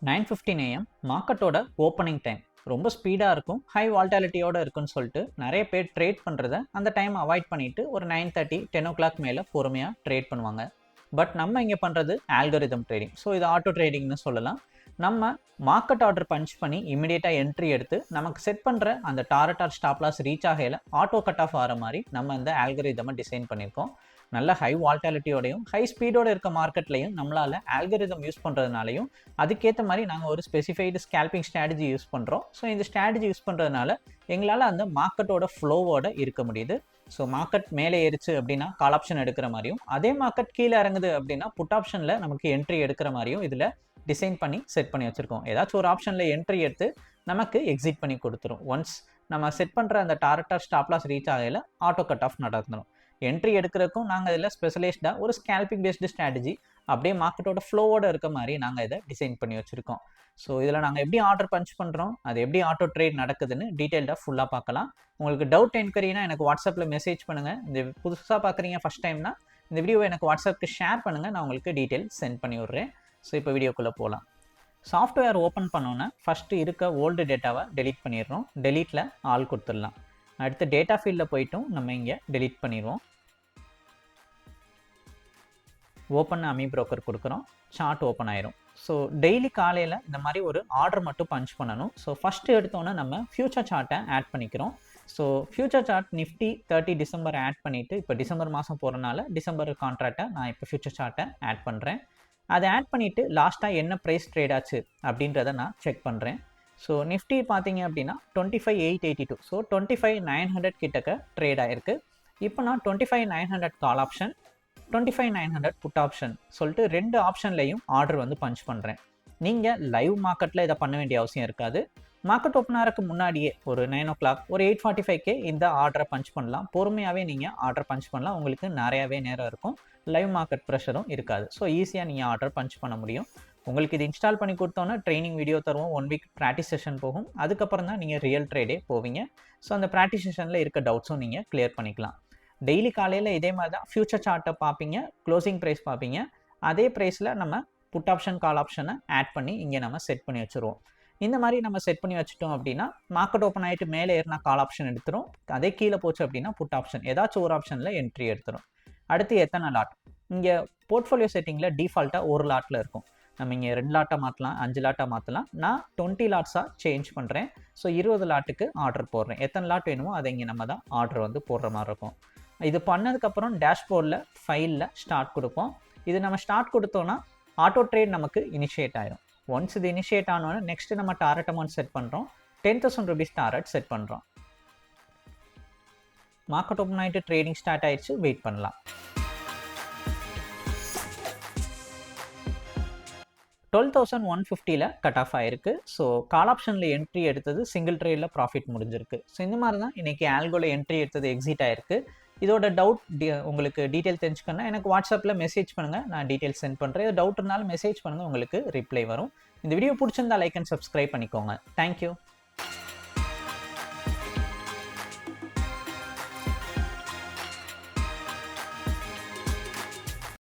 9:15 AM மார்க்கெட்டோட opening time ரொம்ப ஸ்பீடாக இருக்கும், ஹை வால்டாலிட்டியோட இருக்குன்னு சொல்லிட்டு நிறைய பேர் ட்ரேட் பண்ணுறத அந்த டைம் அவாய்ட் பண்ணிட்டு ஒரு 9:30 10 o'clock மேலே பொறுமையாக ட்ரேட் பண்ணுவாங்க. பட் நம்ம இங்கே பண்ணுறது ஆல்கரிதம் ட்ரேடிங். ஸோ இது ஆட்டோ ட்ரேடிங்னு சொல்லலாம். நம்ம மார்க்கெட் ஆர்டர் பஞ்ச் பண்ணி இமிடியேட்டாக என்ட்ரி எடுத்து நமக்கு செட் பண்ணுற அந்த target or stop loss reach ஆகையில் ஆட்டோ கட் ஆஃப் ஆகிற மாதிரி நம்ம இந்த ஆல்கரிதமை டிசைன் பண்ணியிருக்கோம். நல்ல ஹை வால்டாலிட்டியோடையும் ஹை ஸ்பீடோட இருக்க மார்க்கெட்லையும் நம்மளால் ஆல்கரிதம் யூஸ் பண்ணுறதுனாலையும் அதுக்கேற்ற மாதிரி நாங்கள் ஒரு ஸ்பெசிஃபைடு ஸ்கேல்பிங் ஸ்ட்ராட்டஜி யூஸ் பண்ணுறோம். ஸோ இந்த ஸ்ட்ராட்டஜி யூஸ் பண்ணுறதுனால எங்களால் அந்த மார்க்கெட்டோட ஃப்ளோவோட இருக்க முடியுது. ஸோ மார்க்கெட் மேலே ஏறிச்சு அப்படின்னா கால் ஆப்ஷன் எடுக்கிற மாதிரியும், அதே மார்க்கெட் கீழே இறங்குது அப்படின்னா புட் ஆப்ஷனில் நமக்கு என்ட்ரி எடுக்கிற மாதிரியும் இதில் டிசைன் பண்ணி செட் பண்ணி வச்சுருக்கோம். ஏதாச்சும் ஒரு ஆப்ஷனில் என்ட்ரி எடுத்து நமக்கு எக்ஸிட் பண்ணி கொடுத்துரும். ஒன்ஸ் நம்ம செட் பண்ணுற அந்த target or stop loss reach ஆகையில் ஆட்டோ கட் ஆஃப் நடந்துடும். என்ட்ரி எடுக்கிறதுக்கும் நாங்கள் இதில் ஸ்பெஷலைஸ்டாக ஒரு ஸ்கேல்பிங் பேஸ்டு ஸ்ட்ராட்டஜி அப்படியே மார்க்கெட்டோட ஃப்ளோவோட இருக்க மாதிரி நாங்கள் இதை டிசைன் பண்ணி வச்சுருக்கோம். ஸோ இதில் நாங்கள் எப்படி ஆர்டர் பஞ்ச் பண்ணுறோம், அது எப்படி ஆட்டோ ட்ரேட் நடக்குதுன்னு டீட்டெயில்டாக ஃபுல்லாக பார்க்கலாம். உங்களுக்கு டவுட் என்கொயரினா எனக்கு வாட்ஸ்அப்பில் மெசேஜ் பண்ணுங்கள். இந்த புதுசாக பார்க்குறீங்க ஃபஸ்ட் டைம்னா இந்த வீடியோவை எனக்கு வாட்ஸ்அப்புக்கு ஷேர் பண்ணுங்கள், நான் உங்களுக்கு டீட்டெயில் சென்ட் பண்ணி விட்றேன். ஸோ இப்போ வீடியோக்குள்ளே போகலாம். சாஃப்ட்வேர் ஓப்பன் பண்ணோன்னே ஃபஸ்ட்டு இருக்க ஓல்டு டேட்டாவை டெலீட் பண்ணிடுறோம். டெலீட்டில் ஆல் கொடுத்துடலாம். அடுத்து டேட்டா ஃபீல்டில் போய்ட்டும் நம்ம இங்கே டெலீட் பண்ணிடுவோம். ஓப்பன் அமி ப்ரோக்கர் கொடுக்குறோம். சார்ட் ஓப்பன் ஆயிரும். ஸோ டெய்லி காலையில் இந்த மாதிரி ஒரு ஆர்டர் மட்டும் பஞ்ச் பண்ணணும். ஸோ ஃபஸ்ட்டு எடுத்தோன்னே நம்ம ஃபியூச்சர் சார்ட்டை ஆட் பண்ணிக்கிறோம். So future chart Nifty 30 December add பண்ணிவிட்டு இப்போ டிசம்பர் மாதம் போகிறனால டிசம்பர் கான்ட்ராக்டை நான் இப்போ ஃபியூச்சர் சார்ட்டை ஆட் பண்ணுறேன். அதை ஆட் பண்ணிவிட்டு லாஸ்ட்டாக என்ன ப்ரைஸ் ட்ரேட் ஆச்சு அப்படின்றத நான் செக் பண்ணுறேன். ஸோ நிஃப்டி பார்த்தீங்க அப்படின்னா 25,882, ஸோ 25,900 கிட்டக்க ட்ரேட் ஆகிருக்கு. இப்போ நான் 25,900 கால் ஆப்ஷன், 25,900 புட் ஆப்ஷன் சொல்லிட்டு ரெண்டு ஆப்ஷன்லையும் ஆர்டர் வந்து பஞ்ச் பண்ணுறேன். நீங்கள் லைவ் மார்க்கெட்டில் இதை பண்ண வேண்டிய அவசியம் இருக்காது. மார்க்கெட் ஓப்பன் ஆகிறதுக்கு முன்னாடியே ஒரு 9 o'clock ஒரு 8:45 இந்த ஆர்டரை பஞ்ச் பண்ணலாம். பொறுமையாகவே நீங்கள் ஆர்டர் பஞ்ச் பண்ணலாம். உங்களுக்கு நிறையாவே நேரம் இருக்கும், லைவ் மார்க்கெட் ப்ரெஷரும் இருக்காது. ஸோ ஈஸியாக நீங்கள் ஆர்டர் பஞ்ச் பண்ண முடியும். உங்களுக்கு இது இன்ஸ்டால் பண்ணி கொடுத்தோன்னா ட்ரைனிங் வீடியோ தருவோம். 1 week ப்ராக்டிஸ் செஷன் போகும். அதுக்கப்புறம் தான் நீங்கள் ரியல் ட்ரேடே போவீங்க. ஸோ அந்த ப்ராக்டிஸ் செஷனில் இருக்க டவுட்ஸும் நீங்கள் கிளியர் பண்ணிக்கலாம். டெய்லி காலையில் இதே மாதிரி தான் ஃபியூச்சர் சார்ட்டை பார்ப்பீங்க, க்ளோசிங் ப்ரைஸ் பார்ப்பீங்க. அதே ப்ரைஸில் நம்ம புட் ஆப்ஷன் கால் ஆப்ஷனை ஆட் பண்ணி இங்கே நம்ம செட் பண்ணி வச்சுருவோம். இந்த மாதிரி நம்ம செட் பண்ணி வச்சுட்டோம் அப்படின்னா மார்க்கெட் ஓப்பன் ஆகிட்டு மேலே ஏறினா கால் ஆப்ஷன் எடுத்துரும், அதே கீழே போச்சு அப்படின்னா புட் ஆப்ஷன் ஏதாச்சும் ஒரு ஆப்ஷனில் என்ட்ரி எடுத்துரும். அடுத்து எத்தனை லாட், இங்கே போர்ட்ஃபோலியோ செட்டிங்கில் டிஃபால்ட்டாக ஒரு லாட்டில் இருக்கும். நம்ம இங்கே 2 லாட்டாக மாற்றலாம், 5 லாட்டாக மாற்றலாம். நான் 20 லாட்ஸாக சேஞ்ச் பண்ணுறேன். ஸோ 20 லாட்டுக்கு ஆர்டர் போடுறேன். எத்தனை லாட் வேணுமோ அதை இங்கே நம்ம தான் ஆர்டர் வந்து போடுற மாதிரி இருக்கும். இது பண்ணதுக்கப்புறம் டேஷ்போர்டில் ஃபைலில் ஸ்டார்ட் கொடுப்போம். இது நம்ம ஸ்டார்ட் கொடுத்தோன்னா ஆட்டோ ட்ரேட் நமக்கு இனிஷியேட் ஆயிடும். ஒன்ஸ் இது இனிஷியேட் ஆனோன்னா நெக்ஸ்ட்டு நம்ம டாரட் அமௌண்ட் செட் பண்ணுறோம். 10,000 rupees டாரட் செட் பண்ணுறோம். மார்க்கெட் ஓப்பன் ஆகிட்டு ட்ரேடிங் ஸ்டார்ட் ஆயிடுச்சு, வெயிட் பண்ணலாம். 12,150 கட் ஆஃப் ஆயிருக்கு. ஸோ கால் ஆப்ஷனில் என்ட்ரி எடுத்தது சிங்கிள் ட்ரேடில் ப்ராஃபிட் முடிஞ்சிருக்கு. ஸோ இந்த மாதிரி தான் இன்றைக்கி ஆல்கோவில் என்ட்ரி எடுத்தது எக்ஸிட் ஆயிருக்கு. இதோட டவுட் உங்களுக்கு டீட்டெயில் தெரிஞ்சுக்கணும்னா எனக்கு வாட்ஸ்அப்பில் மெசேஜ் பண்ணுங்கள், நான் டீட்டெயில் சென்ட் பண்ணுறேன். இது டவுட் இருந்தாலும் மெசேஜ் பண்ணுங்கள், உங்களுக்கு ரிப்ளை வரும். இந்த வீடியோ பிடிச்சிருந்தா லைக் அண்ட் சப்ஸ்கிரைப் பண்ணிக்கோங்க. தேங்க்யூ.